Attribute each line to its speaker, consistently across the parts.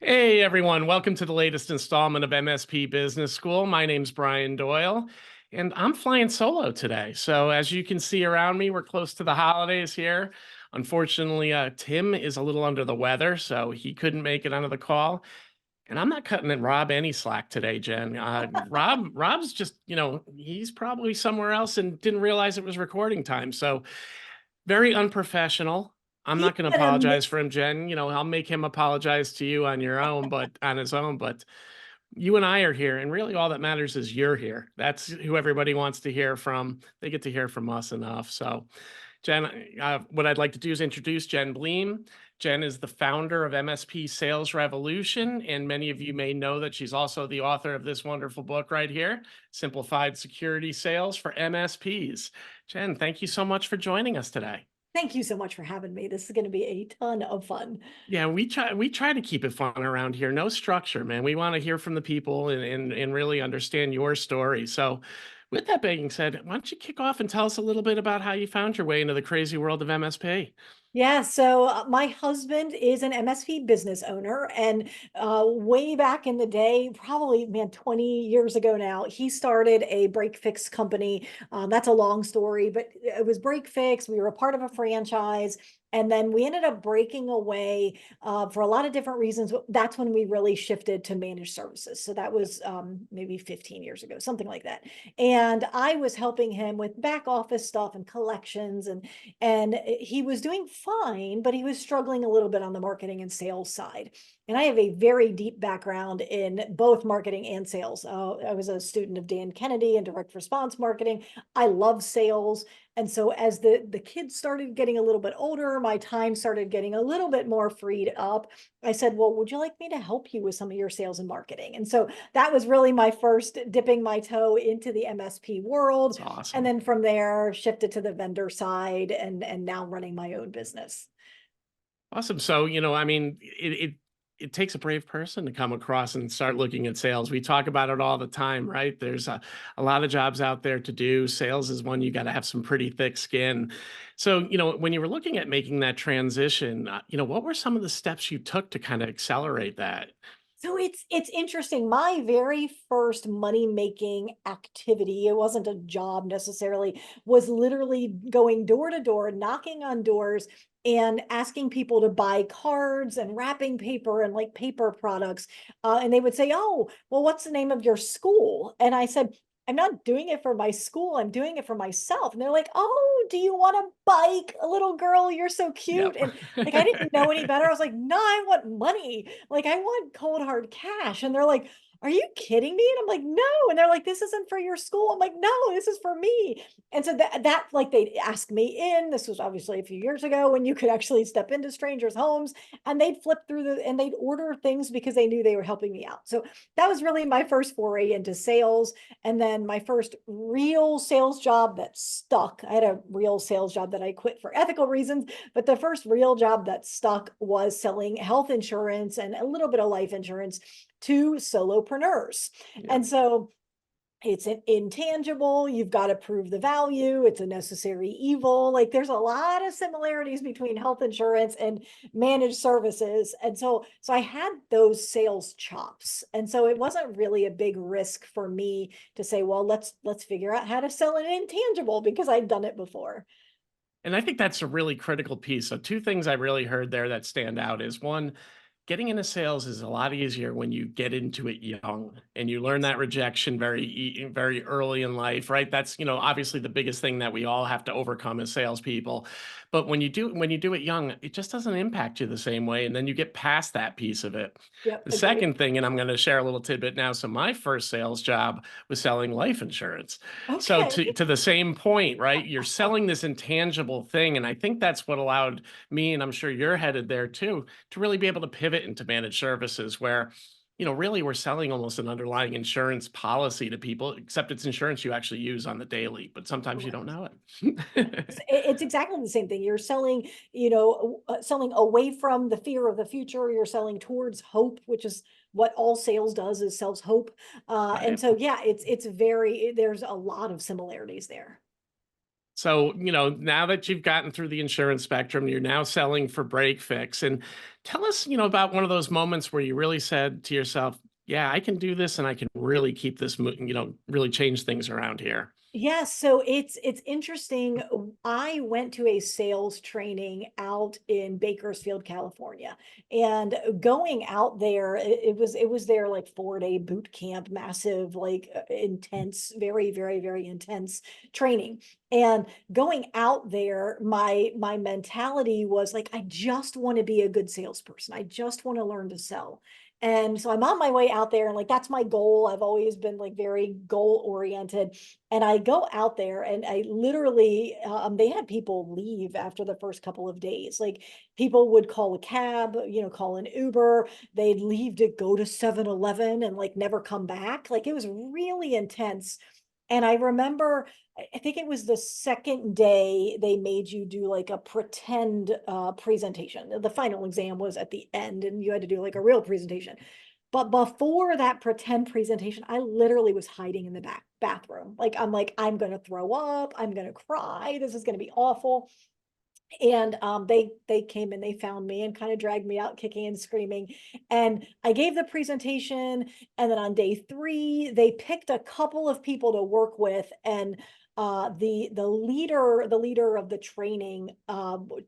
Speaker 1: Hey everyone, welcome to the latest installment of MSP Business School. My name's Brian Doyle, and I'm flying solo today. So as you can see around me, we're close to the holidays here. Unfortunately, Tim is a little under the weather, so he couldn't make it onto the call. And I'm not cutting in Rob any slack today, Jen. Rob's just, he's probably somewhere else and didn't realize it was recording time. So very unprofessional. I'm
Speaker 2: He's
Speaker 1: not going to
Speaker 2: gonna
Speaker 1: apologize
Speaker 2: miss.
Speaker 1: for him, Jen. I'll make him apologize to you on your own, but on his own. But you and I are here, and really all that matters is you're here. That's who everybody wants to hear from. They get to hear from us enough. So, Jen, what I'd like to do is introduce Jen Bleam. Jen is the founder of MSP Sales Revolution, and many of you may know that she's also the author of this wonderful book right here, Simplified Security Sales for MSPs. Jen, thank you so much for joining us today.
Speaker 2: Thank you so much for having me. This is going to be a ton of fun.
Speaker 1: Yeah, we try to keep it fun around here. No structure, man. We want to hear from the people and really understand your story. So, with that being said, why don't you kick off and tell us a little bit about how you found your way into the crazy world of MSP?
Speaker 2: Yeah, so my husband is an MSP business owner, and way back in the day, probably man, 20 years ago now, he started a break fix company. That's a long story, but it was break fix. We were a part of a franchise. And then we ended up breaking away for a lot of different reasons. That's when we really shifted to managed services. So that was maybe 15 years ago, something like that. And I was helping him with back office stuff and collections, and he was doing fine, but he was struggling a little bit on the marketing and sales side. And I have a very deep background in both marketing and sales. I was a student of Dan Kennedy and direct response marketing. I love sales. And so as the kids started getting a little bit older, my time started getting a little bit more freed up. I said, well, would you like me to help you with some of your sales and marketing? And so that was really my first dipping my toe into the MSP world.
Speaker 1: It's
Speaker 2: And
Speaker 1: awesome.
Speaker 2: then from there, shifted to the vendor side and now running my own business.
Speaker 1: Awesome. So, I mean, it takes a brave person to come across and start looking at sales. We talk about it all the time, right? There's a lot of jobs out there to do. Sales is one you got to have some pretty thick skin. So, when you were looking at making that transition, what were some of the steps you took to kind of accelerate that?
Speaker 2: So it's interesting. My very first money making activity, it wasn't a job necessarily, was literally going door to door, knocking on doors and asking people to buy cards and wrapping paper and like paper products. And they would say, "Oh, well, what's the name of your school?" And I said, "I'm not doing it for my school. I'm doing it for myself." And they're like, "Oh, do you want a bike, a little girl? You're so cute."
Speaker 1: Yep.
Speaker 2: And like I didn't know any better. I was like, "No, I want money. Like I want cold hard cash." And they're like, "Are you kidding me?" And I'm like, "No." And they're like, "This isn't for your school." I'm like, "No, this is for me." And so that like they'd ask me in. This was obviously a few years ago when you could actually step into strangers' homes, and they'd flip through and they'd order things because they knew they were helping me out. So that was really my first foray into sales. And then my first real sales job that stuck. I had a real sales job that I quit for ethical reasons, but the first real job that stuck was selling health insurance and a little bit of life insurance to solopreneurs.
Speaker 1: Yep.
Speaker 2: And so it's an intangible. You've got to prove the value. It's a necessary evil. Like there's a lot of similarities between health insurance and managed services. And so I had those sales chops. And so it wasn't really a big risk for me to say, well, let's figure out how to sell an intangible because I'd done it before.
Speaker 1: And I think that's a really critical piece. So, two things I really heard there that stand out is one, getting into sales is a lot easier when you get into it young and you learn that rejection very early in life, right? That's obviously the biggest thing that we all have to overcome as salespeople. But when you do it young, it just doesn't impact you the same way, and then you get past that piece of it.
Speaker 2: Yep,
Speaker 1: The
Speaker 2: agree.
Speaker 1: second thing, and I'm going to share a little tidbit now. So my first sales job was selling life insurance. So
Speaker 2: Okay.
Speaker 1: to the same point, right? You're selling this intangible thing, and I think that's what allowed me, and I'm sure you're headed there too, to really be able to pivot into managed services where, really we're selling almost an underlying insurance policy to people, except it's insurance you actually use on the daily, but sometimes you don't
Speaker 2: Correct.
Speaker 1: know it.
Speaker 2: It's exactly the same thing. You're selling, selling away from the fear of the future. You're selling towards hope, which is what all sales does is sells hope. And
Speaker 1: Right.
Speaker 2: so, yeah, it's very, there's a lot of similarities there.
Speaker 1: So, now that you've gotten through the insurance spectrum, you're now selling for break fix. And tell us, about one of those moments where you really said to yourself, yeah, I can do this and I can really keep this, really change things around here.
Speaker 2: Yeah, so it's interesting. I went to a sales training out in Bakersfield, California, and going out there, it was their like 4-day boot camp, massive, like intense, very, very, very intense training. And going out there, my mentality was like, I just want to be a good salesperson. I just want to learn to sell. And so I'm on my way out there, and like that's my goal. I've always been like very goal oriented, and I go out there and I literally, they had people leave after the first couple of days. Like people would call a cab, call an Uber. They'd leave to go to 7-Eleven and like never come back. Like it was really intense. And I remember, I think it was the second day they made you do like a pretend presentation. The final exam was at the end and you had to do like a real presentation. But before that pretend presentation, I literally was hiding in the bathroom. Like, I'm going to throw up. I'm going to cry. This is going to be awful. And they came and they found me and kind of dragged me out kicking and screaming. And I gave the presentation. And then on day 3, they picked a couple of people to work with. And the leader of the training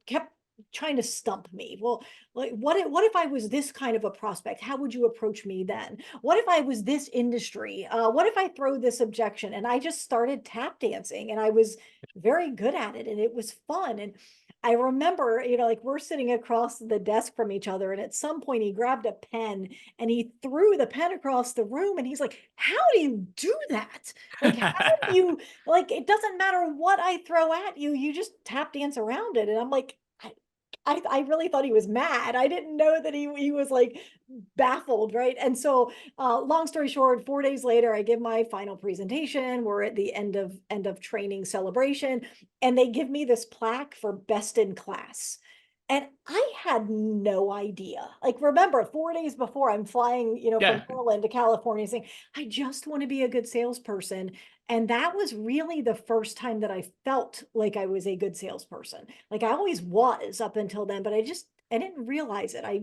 Speaker 2: kept trying to stump me. Well, like what if I was this kind of a prospect? How would you approach me then? What if I was this industry? What if I throw this objection? And I just started tap dancing, and I was very good at it, and it was fun. And I remember, like we're sitting across the desk from each other, and at some point he grabbed a pen and he threw the pen across the room, and he's like, "How do you do that? Like, how do you, like, it doesn't matter what I throw at you, you just tap dance around it." And I'm like, I really thought he was mad. I didn't know that he was like baffled, right? And so, long story short, 4 days later, I give my final presentation. We're at the end of training celebration, and they give me this plaque for best in class. And I had no idea. Like, remember, 4 days before I'm flying, from
Speaker 1: Yeah.
Speaker 2: Maryland to California, saying, I just want to be a good salesperson. And that was really the first time that I felt like I was a good salesperson. Like I always was up until then, but I didn't realize it. I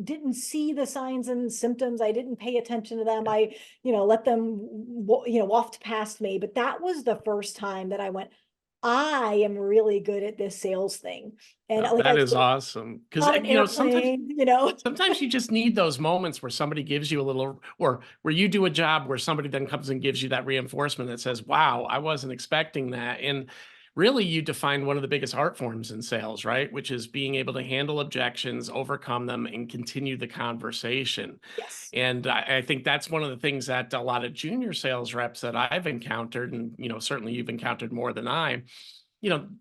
Speaker 2: didn't see the signs and symptoms. I didn't pay attention to them. I, let them, waft past me. But that was the first time that I went, I am really good at this sales thing. And
Speaker 1: No,
Speaker 2: like I
Speaker 1: that is
Speaker 2: said,
Speaker 1: awesome. Because,
Speaker 2: on an
Speaker 1: sometimes
Speaker 2: airplane.
Speaker 1: sometimes you just need those moments where somebody gives you a little, or where you do a job where somebody then comes and gives you that reinforcement that says, wow, I wasn't expecting that. And really, you define one of the biggest art forms in sales, right? Which is being able to handle objections, overcome them, and continue the conversation.
Speaker 2: Yes.
Speaker 1: And I think that's one of the things that a lot of junior sales reps that I've encountered, and certainly you've encountered more than I,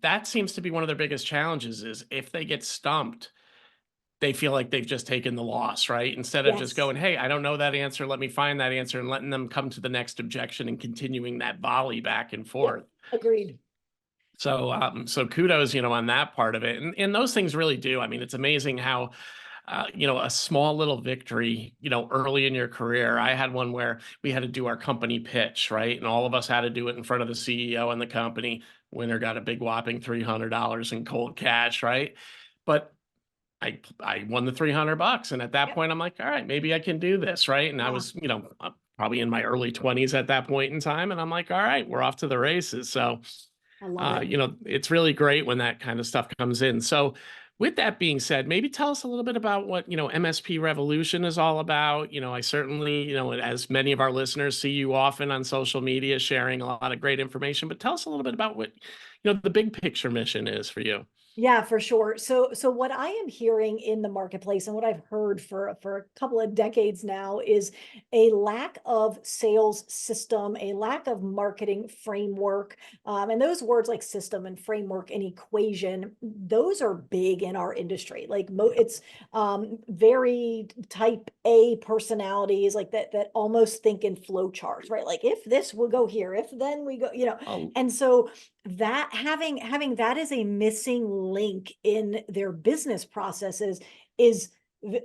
Speaker 1: that seems to be one of their biggest challenges is if they get stumped, they feel like they've just taken the loss, right? Instead of just
Speaker 2: Yes.
Speaker 1: going, hey, I don't know that answer. Let me find that answer, and letting them come to the next objection and continuing that volley back and
Speaker 2: Yep.
Speaker 1: forth.
Speaker 2: Agreed.
Speaker 1: So kudos, on that part of it. And those things really do. I mean, it's amazing how, a small little victory, early in your career. I had one where we had to do our company pitch, right? And all of us had to do it in front of the CEO and the company. Winner got a big whopping $300 in cold cash, right? But I won the $300, and at that
Speaker 2: Yep.
Speaker 1: point, I'm like, all right, maybe I can do this, right? And I
Speaker 2: Yeah.
Speaker 1: was, probably in my early 20s at that point in time, and I'm like, all right, we're off to the races. So,
Speaker 2: I love it.
Speaker 1: it's really great when that kind of stuff comes in. So, with that being said, maybe tell us a little bit about what, MSP Revolution is all about. I certainly, as many of our listeners see you often on social media sharing a lot of great information, but tell us a little bit about what, the big picture mission is for you.
Speaker 2: Yeah, for sure. So what I am hearing in the marketplace and what I've heard for a couple of decades now is a lack of sales system, a lack of marketing framework. And those words like system and framework and equation, those are big in our industry. Like it's very type A personalities like that almost think in flow charts, right? Like if this will go here, if then we go,
Speaker 1: Oh,
Speaker 2: and so that having that as a missing link in their business processes is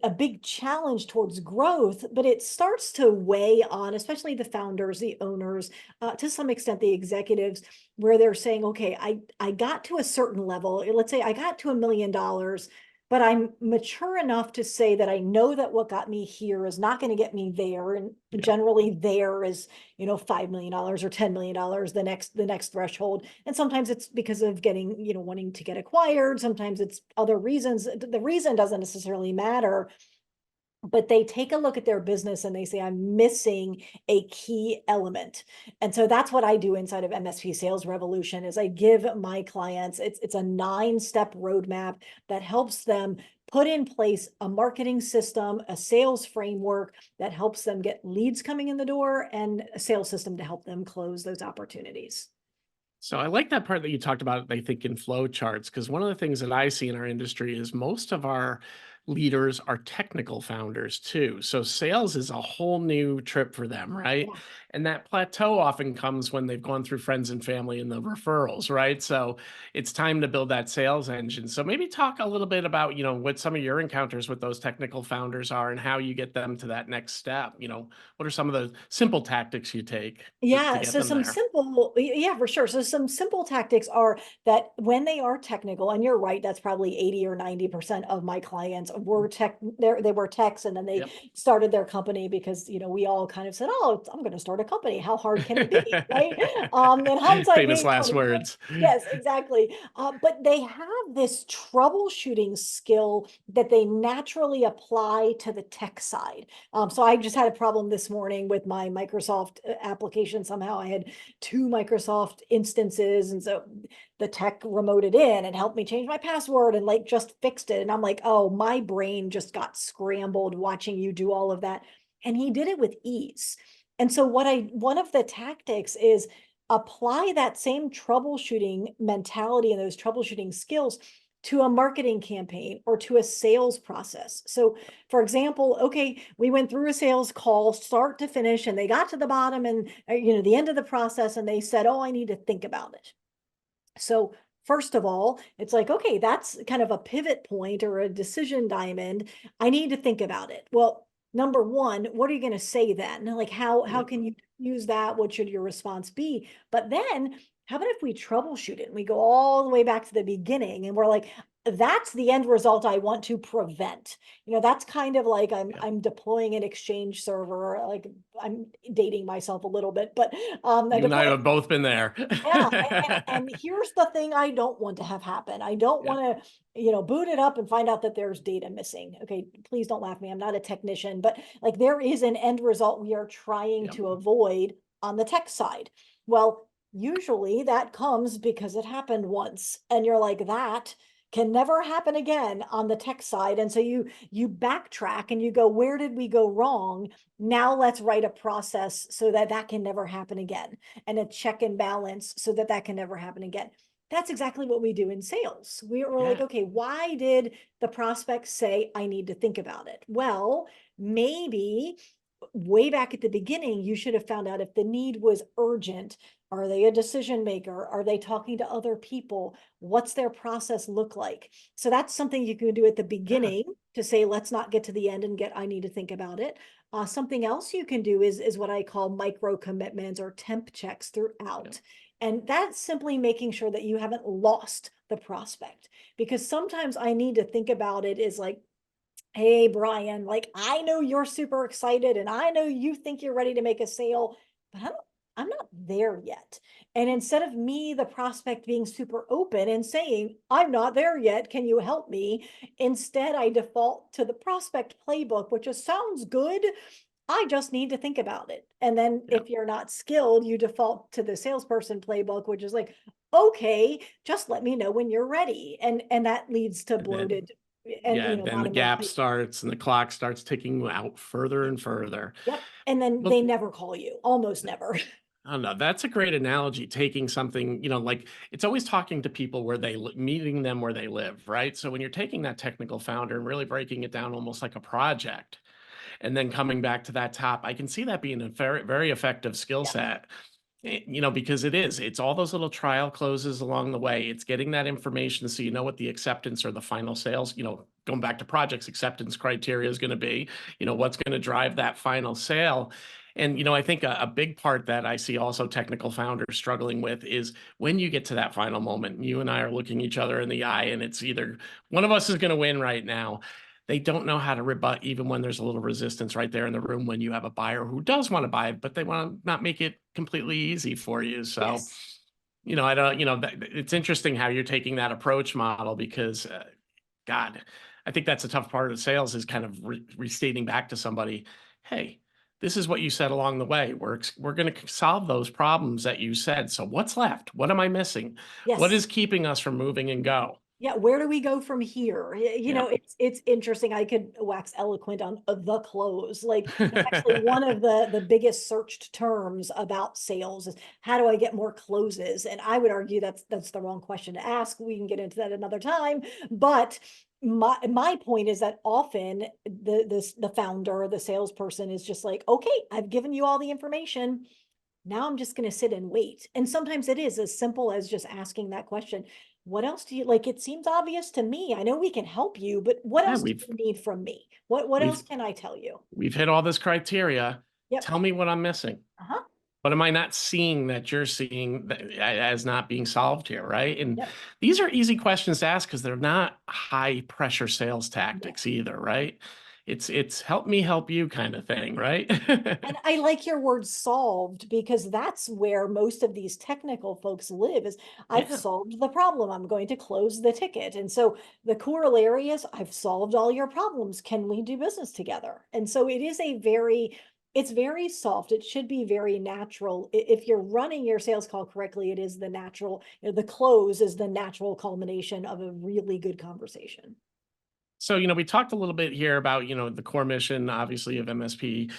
Speaker 2: a big challenge towards growth, but it starts to weigh on, especially the founders, the owners, to some extent, the executives, where they're saying, okay, I got to a certain level. Let's say I got to $1 million, but I'm mature enough to say that I know that what got me here is not going to get me there. And
Speaker 1: Yeah.
Speaker 2: generally there is, $5 million or $10 million, the next threshold. And sometimes it's because of getting, wanting to get acquired. Sometimes it's other reasons. The reason doesn't necessarily matter, but they take a look at their business and they say, I'm missing a key element. And so that's what I do inside of MSP Sales Revolution is I give my clients, it's a 9-step roadmap that helps them put in place a marketing system, a sales framework that helps them get leads coming in the door, and a sales system to help them close those opportunities.
Speaker 1: So I like that part that you talked about, I think, in flow charts, because one of the things that I see in our industry is most of our leaders are technical founders too. So sales is a whole new trip for them, right?
Speaker 2: Yeah.
Speaker 1: And that plateau often comes when they've gone through friends and family and the referrals, right? So it's time to build that sales engine. So maybe talk a little bit about, what some of your encounters with those technical founders are and how you get them to that next step. What are some of the simple tactics you take to
Speaker 2: Yeah,
Speaker 1: get
Speaker 2: so
Speaker 1: them
Speaker 2: some
Speaker 1: there?
Speaker 2: simple, yeah, for sure. So some simple tactics are that when they are technical, and you're right, that's probably 80 or 90% of my clients were they were techs, and then they
Speaker 1: Yep.
Speaker 2: started their company because, we all kind of said, oh, I'm going to start a company. How hard can it be? Right. In hindsight
Speaker 1: Famous
Speaker 2: being
Speaker 1: last
Speaker 2: 20.
Speaker 1: words.
Speaker 2: Yes, exactly. But they have this troubleshooting skill that they naturally apply to the tech side. So I just had a problem this morning with my Microsoft application. Somehow I had 2 Microsoft instances. And so the tech remoted in and helped me change my password and like just fixed it. And I'm like, oh, my brain just got scrambled watching you do all of that. And he did it with ease. And so one of the tactics is apply that same troubleshooting mentality and those troubleshooting skills to a marketing campaign or to a sales process. So, for example, okay, we went through a sales call start to finish and they got to the bottom and the end of the process and they said, "Oh, I need to think about it." So, first of all, it's like, okay, that's kind of a pivot point or a decision diamond. I need to think about it. Well, number one, what are you going to say then? Like, how
Speaker 1: Yep.
Speaker 2: can you use that? What should your response be? But then, how about if we troubleshoot it and we go all the way back to the beginning and we're like, that's the end result I want to prevent. That's kind of like I'm
Speaker 1: Yep.
Speaker 2: I'm deploying an Exchange server. Like I'm dating myself a little bit, but I
Speaker 1: You and I
Speaker 2: deploy.
Speaker 1: have both been there.
Speaker 2: Yeah, and here's the thing I don't want to have happen. I don't
Speaker 1: Yep.
Speaker 2: want to, boot it up and find out that there's data missing. Okay, please don't laugh at me. I'm not a technician, but like there is an end result we are trying
Speaker 1: Yep.
Speaker 2: to avoid on the tech side. Well, usually that comes because it happened once and you're like that can never happen again on the tech side. And so you backtrack and you go, where did we go wrong? Now let's write a process so that that can never happen again, and a check and balance so that that can never happen again. That's exactly what we do in sales. We're like,
Speaker 1: Yeah.
Speaker 2: okay, why did the prospect say, I need to think about it? Well, maybe way back at the beginning, you should have found out if the need was urgent. Are they a decision maker? Are they talking to other people? What's their process look like? So that's something you can do at the
Speaker 1: Yeah.
Speaker 2: beginning to say, let's not get to the end and get, I need to think about it. Something else you can do is what I call micro commitments or temp checks
Speaker 1: Yep.
Speaker 2: throughout. And that's simply making sure that you haven't lost the prospect. Because sometimes I need to think about it is like, hey, Brian, like I know you're super excited and I know you think you're ready to make a sale, but I'm not there yet. And instead of me, the prospect, being super open and saying, I'm not there yet, can you help me? Instead, I default to the prospect playbook, which just sounds good. I just need to think about it. And then
Speaker 1: Yep.
Speaker 2: if you're not skilled, you default to the salesperson playbook, which is like, okay, just let me know when you're ready. And that leads to
Speaker 1: And then,
Speaker 2: bloated and
Speaker 1: yeah, then the
Speaker 2: not enough.
Speaker 1: gap starts and the clock starts ticking out further and further.
Speaker 2: Yep. And then
Speaker 1: Well,
Speaker 2: they never call you, almost never.
Speaker 1: I don't know. That's a great analogy. Taking something, like it's always talking to people where meeting them where they live, right? So when you're taking that technical founder and really breaking it down almost like a project, and then coming back to that top, I can see that being a very, very effective skill
Speaker 2: Yeah.
Speaker 1: set. Because it's all those little trial closes along the way. It's getting that information so you know what the acceptance or the final sales, going back to projects acceptance criteria is going to be, what's going to drive that final sale. And, I think a big part that I see also technical founders struggling with is when you get to that final moment, you and I are looking each other in the eye, and it's either one of us is going to win right now. They don't know how to rebut even when there's a little resistance right there in the room when you have a buyer who does want to buy it, but they want to not make it completely easy for you. So,
Speaker 2: Yes.
Speaker 1: I don't, it's interesting how you're taking that approach model because, God, I think that's a tough part of sales is kind of restating back to somebody, hey, this is what you said along the way. We're going to solve those problems that you said. So what's left? What am I missing? What
Speaker 2: Yes.
Speaker 1: is keeping us from moving and go?
Speaker 2: Yeah, where do we go from here?
Speaker 1: Yeah.
Speaker 2: It's interesting. I could wax eloquent on the close. Like it's actually one of the biggest searched terms about sales is how do I get more closes? And I would argue that's the wrong question to ask. We can get into that another time. But my point is that often the founder, the salesperson is just like, okay, I've given you all the information. Now I'm just going to sit and wait. And sometimes it is as simple as just asking that question. What else do you like? It seems obvious to me. I know we can help you, but what
Speaker 1: Yeah,
Speaker 2: else do you need from me? What else
Speaker 1: we've
Speaker 2: can I tell you?
Speaker 1: we've hit all this criteria.
Speaker 2: Yep.
Speaker 1: Tell me what I'm missing.
Speaker 2: Uh-huh.
Speaker 1: What am I not seeing that you're seeing as not being solved here, right? And
Speaker 2: Yep.
Speaker 1: these are easy questions to ask because they're not high pressure sales
Speaker 2: Yeah.
Speaker 1: tactics either, right? It's help me help you kind of thing, right?
Speaker 2: And I like your word solved because that's where most of these technical folks live is I've
Speaker 1: Yeah.
Speaker 2: solved the problem. I'm going to close the ticket. And so the corollary is I've solved all your problems. Can we do business together? And so it's very soft. It should be very natural. If you're running your sales call correctly, it is the natural, the close is the natural culmination of a really good conversation.
Speaker 1: So, we talked a little bit here about, the core mission, obviously, of MSP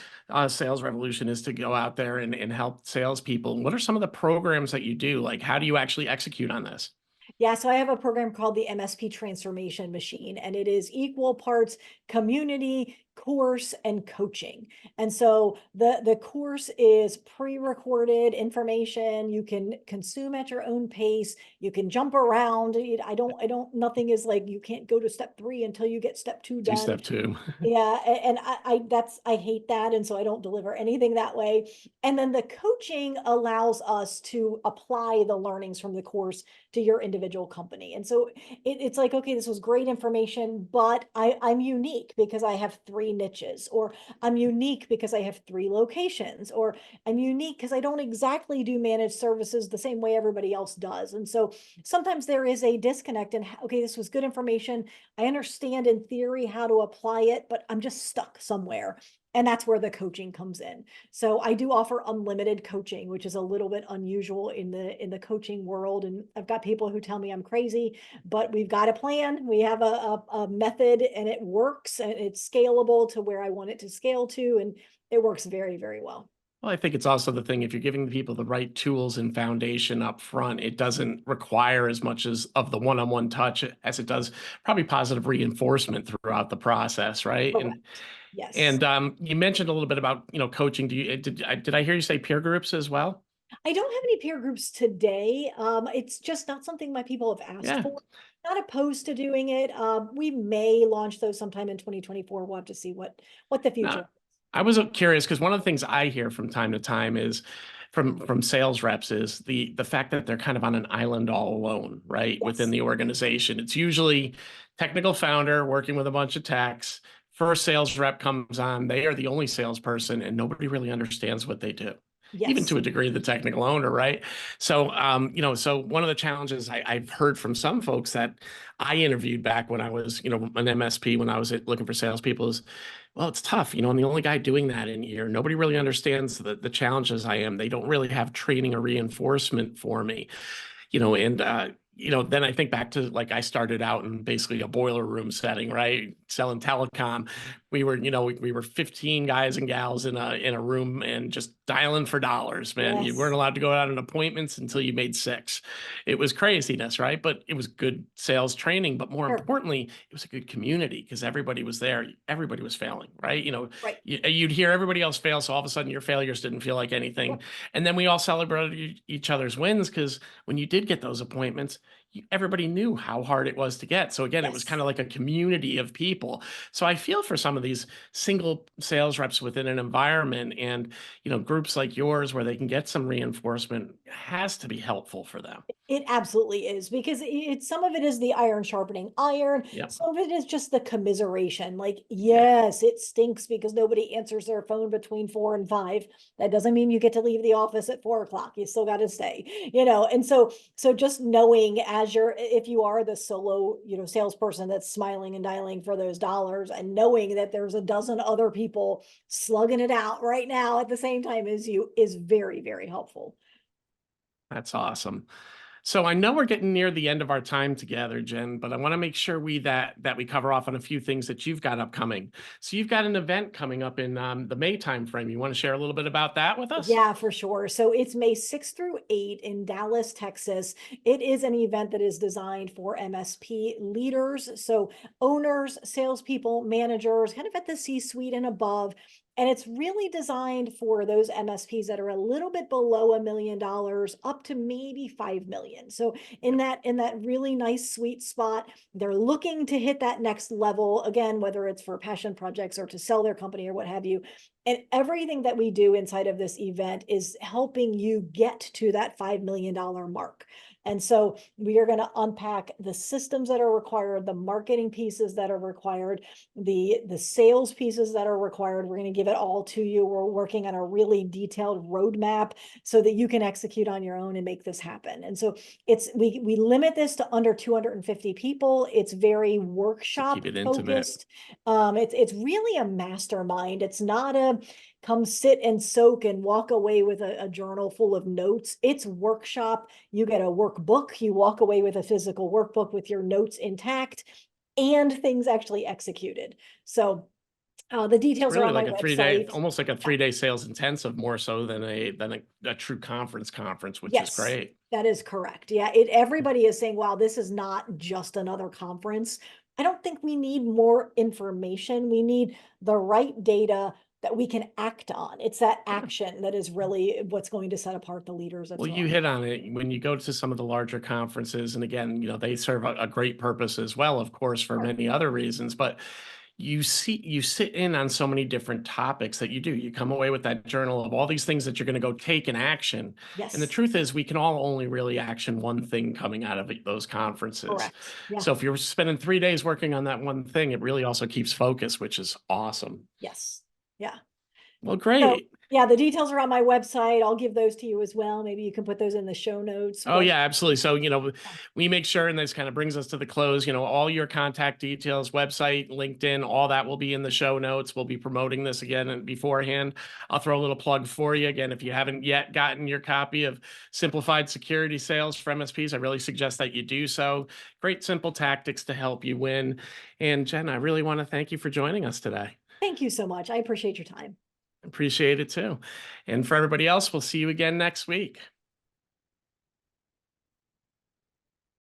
Speaker 1: Sales Revolution is to go out there and help salespeople. What are some of the programs that you do? Like, how do you actually execute on this?
Speaker 2: Yeah, so I have a program called the MSP Transformation Machine, and it is equal parts community, course, and coaching. And so the course is pre-recorded information. You can consume at your own pace. You can jump around. Nothing is like you can't go to step 3 until you get step 2
Speaker 1: Do
Speaker 2: done.
Speaker 1: step two.
Speaker 2: Yeah, and I hate that, and so I don't deliver anything that way. And then the coaching allows us to apply the learnings from the course to your individual company. And so it's like, okay, this was great information, but I'm unique because I have 3 niches, or I'm unique because I have 3 locations, or I'm unique because I don't exactly do managed services the same way everybody else does. And so sometimes there is a disconnect in, okay, this was good information. I understand in theory how to apply it, but I'm just stuck somewhere. And that's where the coaching comes in. So I do offer unlimited coaching, which is a little bit unusual in the coaching world. And I've got people who tell me I'm crazy, but we've got a plan. We have a method and it works and it's scalable to where I want it to scale to. And it works very, very well.
Speaker 1: Well, I think it's also the thing, if you're giving people the right tools and foundation up front, it doesn't require as much as of the one-on-one touch as it does probably positive reinforcement throughout the process, right? And
Speaker 2: Correct. Yes.
Speaker 1: and you mentioned a little bit about, coaching. Did I hear you say peer groups as well?
Speaker 2: I don't have any peer groups today. It's just not something my people have asked
Speaker 1: Yeah.
Speaker 2: for. Not opposed to doing it. We may launch those sometime in 2024. We'll have to see what the
Speaker 1: No,
Speaker 2: future.
Speaker 1: I was curious because one of the things I hear from time to time is from sales reps is the fact that they're kind of on an island all alone, right? Within
Speaker 2: Yes.
Speaker 1: the organization. It's usually technical founder working with a bunch of techs. First sales rep comes on, they are the only salesperson, and nobody really understands what they do. Even
Speaker 2: Yes.
Speaker 1: to a degree, the technical owner, right? So, so one of the challenges I've heard from some folks that I interviewed back when I was, an MSP, when I was looking for salespeople is, well, it's tough, I'm the only guy doing that in here. Nobody really understands the challenges I am. They don't really have training or reinforcement for me, and then I think back to like I started out in basically a boiler room setting, right? Selling telecom. We were, we were 15 guys and gals in a room and just dialing for dollars, man. You weren't
Speaker 2: Yes.
Speaker 1: allowed to go out on appointments until you made six. It was craziness, right? But it was good sales training. But more
Speaker 2: Sure.
Speaker 1: importantly, it was a good community because everybody was there. Everybody was failing, right?
Speaker 2: Right.
Speaker 1: You'd hear everybody else fail, so all of a sudden your failures didn't feel like anything.
Speaker 2: Yep.
Speaker 1: And then we all celebrated each other's wins because when you did get those appointments, everybody knew how hard it was to get. So again, it was
Speaker 2: Yes.
Speaker 1: kind of like a community of people. So I feel for some of these single sales reps within an environment, and groups like yours where they can get some reinforcement has to be helpful for them.
Speaker 2: It absolutely is, because it's some of it is the iron sharpening iron.
Speaker 1: Yep.
Speaker 2: Some of it is just the commiseration. Like,
Speaker 1: Yeah.
Speaker 2: yes, it stinks because nobody answers their phone between 4 and 5. That doesn't mean you get to leave the office at 4 o'clock. You still got to stay, and so just knowing as if you are the solo, salesperson that's smiling and dialing for those dollars, and knowing that there's a dozen other people slugging it out right now at the same time as you is very, very helpful.
Speaker 1: That's awesome. So I know we're getting near the end of our time together, Jen, but I want to make sure that we cover off on a few things that you've got upcoming. So you've got an event coming up in the May timeframe. You want to share a little bit about that with us?
Speaker 2: Yeah, for sure. So it's May 6th through 8th in Dallas, Texas. It is an event that is designed for MSP leaders. So owners, salespeople, managers, kind of at the C-suite and above. And it's really designed for those MSPs that are a little bit below $1 million up to maybe 5 million. So in that really nice sweet spot, they're looking to hit that next level again, whether it's for passion projects or to sell their company or what have you. And everything that we do inside of this event is helping you get to that $5 million mark. And so we are going to unpack the systems that are required, the marketing pieces that are required, the sales pieces that are required. We're going to give it all to you. We're working on a really detailed roadmap so that you can execute on your own and make this happen. And so we limit this to under 250 people. It's very
Speaker 1: To keep
Speaker 2: workshop
Speaker 1: it intimate.
Speaker 2: focused. It's really a mastermind. It's not a come sit and soak and walk away with a journal full of notes. It's workshop. You get a workbook. You walk away with a physical workbook with your notes intact and things actually executed. So the
Speaker 1: It's
Speaker 2: details are
Speaker 1: really
Speaker 2: on my
Speaker 1: like a 3-day,
Speaker 2: website.
Speaker 1: almost like a
Speaker 2: Yeah.
Speaker 1: 3-day sales intensive, more so than a true conference, which is
Speaker 2: Yes,
Speaker 1: great.
Speaker 2: that is correct. Yeah, everybody is saying, wow, this is not just another conference. I don't think we need more information. We need the right data that we can act on. It's that
Speaker 1: Yeah.
Speaker 2: action that is really what's going to set apart the leaders that
Speaker 1: Well, you
Speaker 2: thrive.
Speaker 1: hit on it when you go to some of the larger conferences, and again, they serve a great purpose as well, of course, for
Speaker 2: Sure.
Speaker 1: many other reasons. But you sit in on so many different topics that you do. You come away with that journal of all these things that you're going to go take in action. And the
Speaker 2: Yes,
Speaker 1: truth is, we can all only really action one thing coming out of those conferences.
Speaker 2: correct. Yeah.
Speaker 1: So if you're spending 3 days working on that one thing, it really also keeps focus, which is awesome.
Speaker 2: Yes. Yeah.
Speaker 1: Well,
Speaker 2: So
Speaker 1: great.
Speaker 2: yeah, the details are on my website. I'll give those to you as well. Maybe you can put those in the show notes.
Speaker 1: Oh
Speaker 2: But
Speaker 1: yeah, absolutely. So, we make sure, and this kind of brings us to the close, all your contact details, website, LinkedIn, all that will be in the show notes. We'll be promoting this again and beforehand. I'll throw a little plug for you again. If you haven't yet gotten your copy of Simplified Security Sales for MSPs, I really suggest that you do so. Great, simple tactics to help you win. And Jen, I really want to thank you for joining us today.
Speaker 2: thank you so much. I appreciate your time.
Speaker 1: Appreciate it too. And for everybody else, we'll see you again next week.